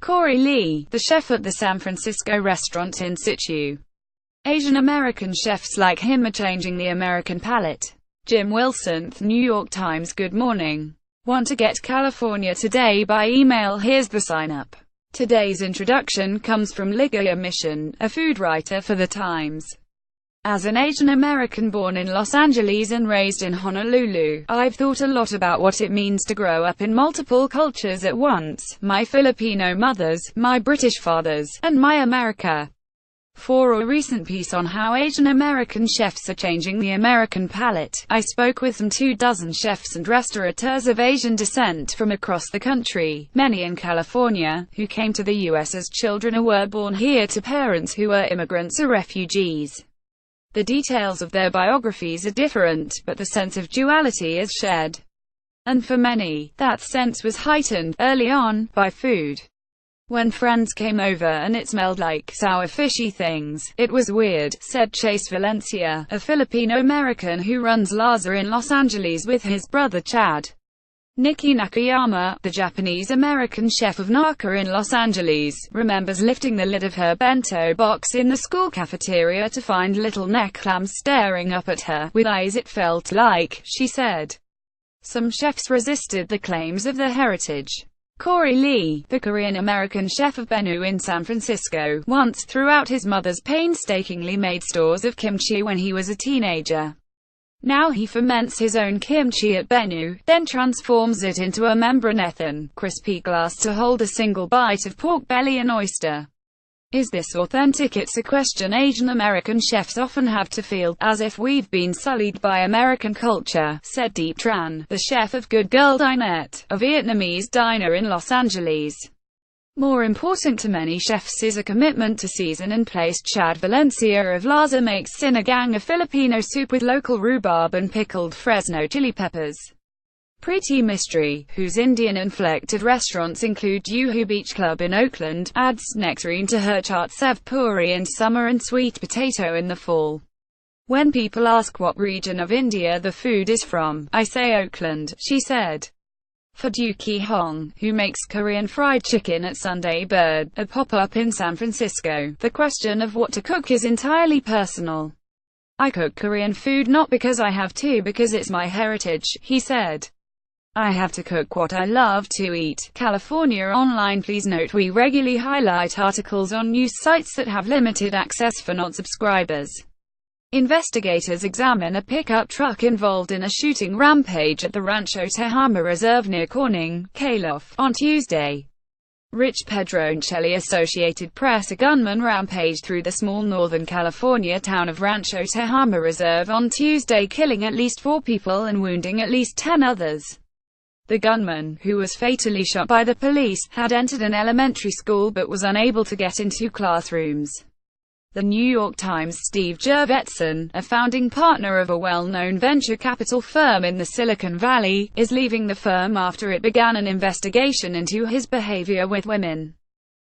Corey Lee, the chef at the San Francisco restaurant In Situ. Asian American chefs like him are changing the American palate. Jim WilsonThe New York Times. Good morning. Want to get California Today by email? Here's the sign-up. Today's introduction comes from Ligaya Mission, a food writer for The Times. As an Asian American born in Los Angeles and raised in Honolulu, I've thought a lot about what it means to grow up in multiple cultures at once: my Filipino mothers, my British fathers, and my America. For a recent piece on how Asian American chefs are changing the American palate, I spoke with some 24 chefs and restaurateurs of Asian descent from across the country, many in California, who came to the U.S. as children or were born here to parents who were immigrants or refugees. The details of their biographies are different, but the sense of duality is shared. And for many, that sense was heightened, early on, by food. When friends came over and it smelled like sour fishy things, it was weird, said Chase Valencia, a Filipino-American who runs Laza in Los Angeles with his brother Chad. Nikki Nakayama, the Japanese-American chef of Naka in Los Angeles, remembers lifting the lid of her bento box in the school cafeteria to find little neck clams staring up at her, with eyes it felt like, she said. Some chefs resisted the claims of their heritage. Corey Lee, the Korean-American chef of Bennu in San Francisco, once threw out his mother's painstakingly made stores of kimchi when he was a teenager. Now he ferments his own kimchi at Bennu, then transforms it into a membranethan, crispy glass to hold a single bite of pork belly and oyster. Is this authentic? It's a question Asian American chefs often have to field, as if we've been sullied by American culture, said Deep Tran, the chef of Good Girl Dinette, a Vietnamese diner in Los Angeles. More important to many chefs is a commitment to season and place. Chad Valencia of Laza makes sinigang, a Filipino soup with local rhubarb and pickled Fresno chili peppers. Preeti Mistry, whose Indian-inflected restaurants include Juhu Beach Club in Oakland, adds nectarine to her chaat sev puri in summer and sweet potato in the fall. When people ask what region of India the food is from, I say Oakland, she said. For Dookie Hong, who makes Korean fried chicken at Sunday Bird, a pop-up in San Francisco, the question of what to cook is entirely personal. I cook Korean food not because I have to, because it's my heritage, he said. I have to cook what I love to eat. California Online. Please note we regularly highlight articles on news sites that have limited access for non-subscribers. Investigators examine a pickup truck involved in a shooting rampage at the Rancho Tehama Reserve near Corning, Calof, on Tuesday. Rich Pedroncelli. Associated Press. A gunman rampaged through the small Northern California town of Rancho Tehama Reserve on Tuesday, killing at least 4 people and wounding at least 10 others. The gunman, who was fatally shot by the police, had entered an elementary school but was unable to get into classrooms. The New York Times. Steve Jurvetson, a founding partner of a well-known venture capital firm in the Silicon Valley, is leaving the firm after it began an investigation into his behavior with women.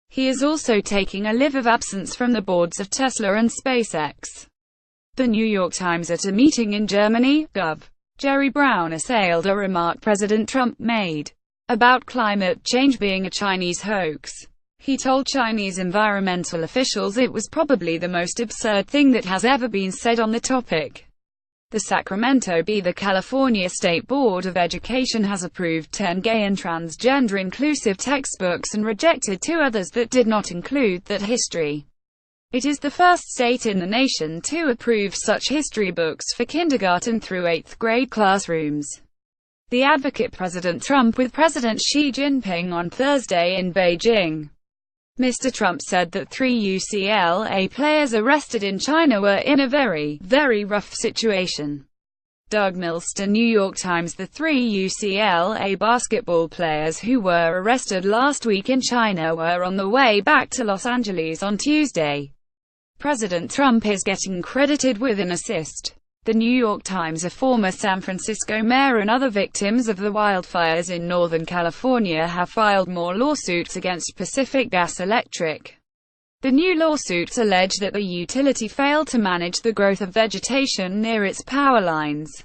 He is also taking a leave of absence from the boards of Tesla and SpaceX. The New York Times. At a meeting in Germany, Gov. Jerry Brown assailed a remark President Trump made about climate change being a Chinese hoax. He told Chinese environmental officials it was probably the most absurd thing that has ever been said on the topic. The Sacramento Bee. The California State Board of Education has approved 10 gay and transgender inclusive textbooks and rejected 2 others that did not include that history. It is the first state in the nation to approve such history books for kindergarten through 8th grade classrooms. The Advocate. President Trump with President Xi Jinping on Thursday in Beijing. Mr. Trump said that 3 UCLA players arrested in China were in a very, very rough situation. Doug Milster. New York Times. The 3 UCLA basketball players who were arrested last week in China were on the way back to Los Angeles on Tuesday. President Trump is getting credited with an assist. The New York Times. A former San Francisco mayor and other victims of the wildfires in Northern California have filed more lawsuits against Pacific Gas Electric. The new lawsuits allege that the utility failed to manage the growth of vegetation near its power lines.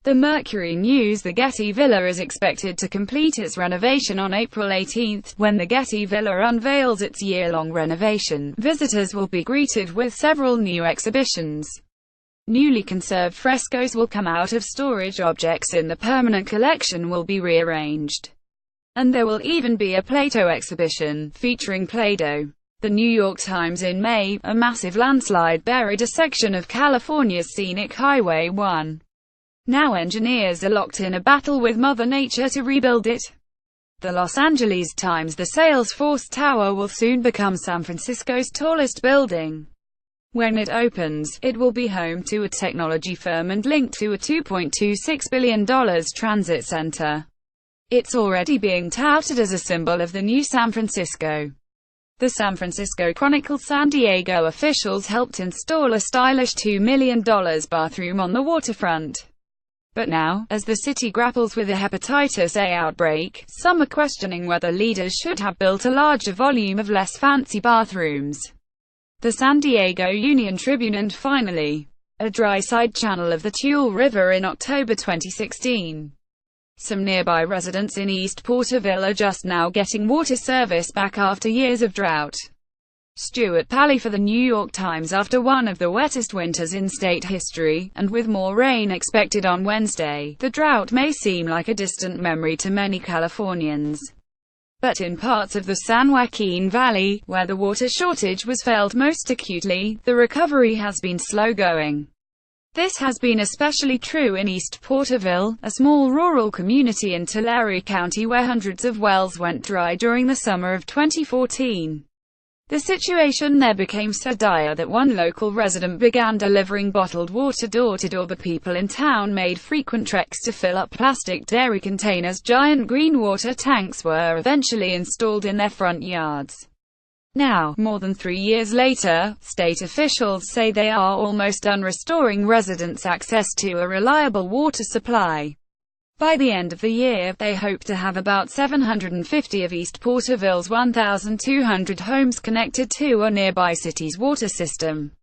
The Mercury News: the Getty Villa is expected to complete its renovation on April 18. When the Getty Villa unveils its year-long renovation, visitors will be greeted with several new exhibitions. Newly conserved frescoes will come out of storage, objects in the permanent collection will be rearranged, and there will even be a Play-Doh exhibition, featuring Play-Doh. The New York Times: in May, a massive landslide buried a section of California's scenic Highway 1. Now engineers are locked in a battle with Mother Nature to rebuild it. The Los Angeles Times: the Salesforce Tower will soon become San Francisco's tallest building. When it opens, it will be home to a technology firm and linked to a $2.26 billion transit center. It's already being touted as a symbol of the new San Francisco. The San Francisco Chronicle: San Diego officials helped install a stylish $2 million bathroom on the waterfront. But now, as the city grapples with a hepatitis A outbreak, some are questioning whether leaders should have built a larger volume of less fancy bathrooms. The San Diego Union Tribune: and finally, a dry side channel of the Tule River in October 2016. Some nearby residents in East Porterville are just now getting water service back after years of drought. Stuart Pally for the New York Times: after one of the wettest winters in state history, and with more rain expected on Wednesday, the drought may seem like a distant memory to many Californians. But in parts of the San Joaquin Valley, where the water shortage was felt most acutely, the recovery has been slow going. This has been especially true in East Porterville, a small rural community in Tulare County where hundreds of wells went dry during the summer of 2014. The situation there became so dire that one local resident began delivering bottled water door to door. The people in town made frequent treks to fill up plastic dairy containers. Giant green water tanks were eventually installed in their front yards. Now, more than 3 years later, state officials say they are almost done restoring residents' access to a reliable water supply. By the end of the year, they hope to have about 750 of East Porterville's 1,200 homes connected to a nearby city's water system.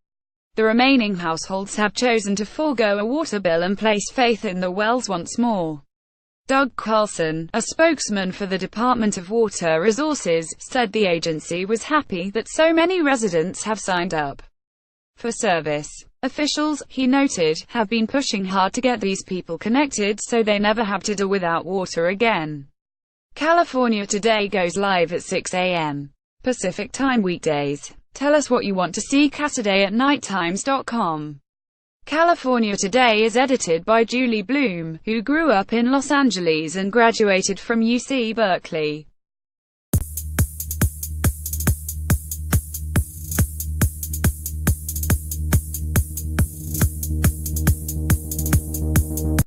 The remaining households have chosen to forego a water bill and place faith in the wells once more. Doug Carlson, a spokesman for the Department of Water Resources, said the agency was happy that so many residents have signed up for service. Officials, he noted, have been pushing hard to get these people connected so they never have to do without water again. California Today goes live at 6 a.m. Pacific Time weekdays. Tell us what you want to see. Saturday@nighttimes.com. California Today is edited by Julie Bloom, who grew up in Los Angeles and graduated from UC Berkeley.